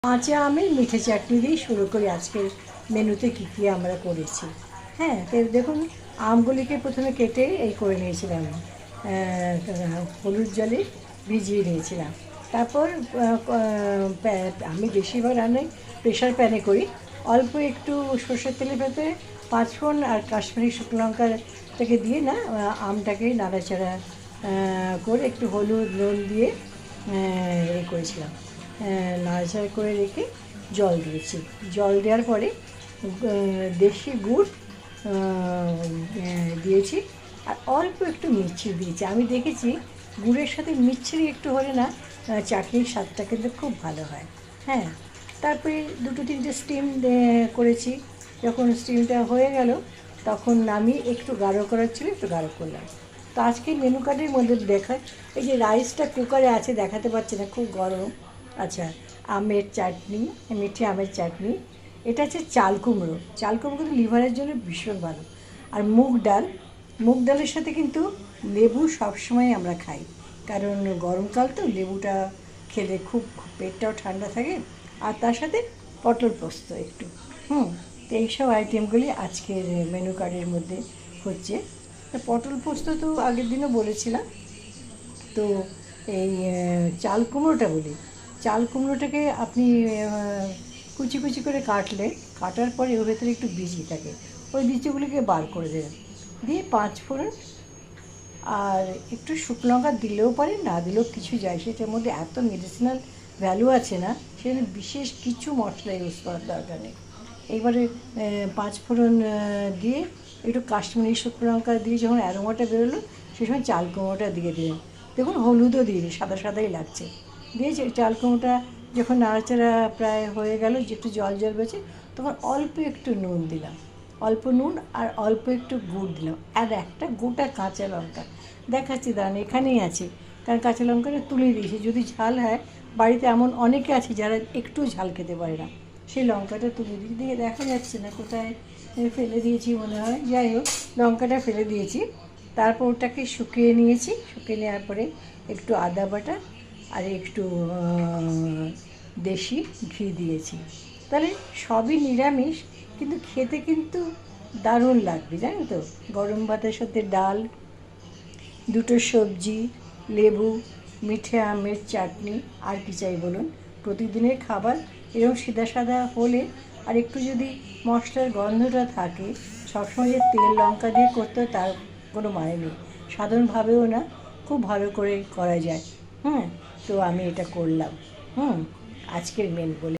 কাঁচা আমের মিঠে চাটনি দিয়ে শুরু করি আজকের মেনুতে কী কী আমরা করেছি। হ্যাঁ, তো দেখুন, আমগুলিকে প্রথমে কেটে এই করে নিয়েছিলাম, হলুদ জলে ভিজিয়ে নিয়েছিলাম। তারপর আমি বেশিরভাগ রান্নাই প্রেশার প্যানে করি। অল্প একটু সর্ষের তেলের ভেতরে পাঁচফোড়ন আর কাশ্মীরি শুকনো লঙ্কাটাকে দিয়ে না, আমটাকে নাড়াচাড়া করে একটু হলুদ নুন দিয়ে এ করেছিলাম, নাড়াচাড়া করে রেখে জল দিয়েছি। জল দেওয়ার পরে দেশি গুড় দিয়েছি, আর অল্প একটু মিষ্টি দিয়েছি। আমি দেখেছি গুড়ের সাথে মিষ্টি একটু হলে না চাটনির স্বাদটা কিন্তু খুব ভালো হয়। হ্যাঁ, তারপরে দুটো তিনটে স্টিম করেছি। যখন স্টিমটা হয়ে গেল তখন আমি একটু গাঢ় করার ছিল, একটু গাঢ় করলাম। তো আজকে মেনু কার্ডের মধ্যে দেখায়, এই যে রাইসটা কুকারে আছে দেখাতে পাচ্ছি না, খুব গরম। আচ্ছা, আমের চাটনি, মিঠে আমের চাটনি, এটা হচ্ছে চাল কুমড়ো। চাল কুমড়ো কিন্তু লিভারের জন্য ভীষণ ভালো। আর মুগ ডাল, মুগ ডালের সাথে কিন্তু লেবু সবসময় আমরা খাই, কারণ গরমকাল তো লেবুটা খেলে খুব পেটটাও ঠান্ডা থাকে। আর তার সাথে পটল পোস্ত একটু। তো এইসব আইটেমগুলি আজকের মেনু কার্ডের মধ্যে হচ্ছে। পটল পোস্ত তো আগের দিনও বলেছিলাম। তো এই চাল কুমড়োটা বলি, চাল কুমড়োটাকে আপনি কুচি কুচি করে কাটার পরে ওর ভেতরে একটু বিচি থাকে, ওই বিচিগুলিকে বার করে দেবেন। দিয়ে পাঁচফোড়ন আর একটু শুকনো লঙ্কা দিলেও পারে, না দিলেও কিছু যায়, সেটার মধ্যে এত মেডিসিনাল ভ্যালু আছে না, সেখানে বিশেষ কিছু মশলা ইউজ করার দরকার নেই। এইবারে পাঁচফোড়ন দিয়ে একটু কাশ্মীরি শুকনো লঙ্কা দিয়ে যখন অ্যারোমাটা বেরোলো, সেই সময় চাল কুমড়োটা দিয়ে দিলেন। দেখুন, হলুদও দিয়ে দিই, সাদা সাদাই লাগছে। দিয়ে চাল কুমড়োটা যখন নাড়াচাড়া প্রায় হয়ে গেল, যে একটু জল জল বেছে, তখন অল্প একটু নুন দিলাম, অল্প নুন আর অল্প একটু গুড় দিলাম, আর একটা গোটা কাঁচা লঙ্কা দেখাচ্ছি, দাঁড়ান এখানেই আছে, কারণ কাঁচা লঙ্কাটা তুলে দিয়েছি। যদি ঝাল হয়, বাড়িতে এমন অনেকে আছে যারা একটু ঝাল খেতে পারে না, সেই লঙ্কাটা তুলে দিয়ে দেখা যাচ্ছে না কোথায় ফেলে দিয়েছি মনে হয়, যাই হোক লঙ্কাটা ফেলে দিয়েছি। তারপর ওটাকে শুকিয়ে নিয়েছি, শুকিয়ে নেওয়ার পরে একটু আদা বাটা আর একটু দেশি ঘি দিয়েছি। তাহলে সবই নিরামিষ, কিন্তু খেতে কিন্তু দারুণ লাগবে, জানেন তো। গরম ভাতের সাথে ডাল, দুটো সবজি, লেবু, মিঠে আমের চাটনি, আর কি চাই বলুন। প্রতিদিনের খাবার এরকম সিধা সাদা হলে, আর একটু যদি মশলার গন্ধটা থাকে, সবসময় যে তেল লঙ্কা দিয়ে করতে হয় তার কোনো মানে নেই, সাধারণভাবেও না খুব ভালো করে করা যায়। তো আমি এটা করলাম আজকের মেন বলে।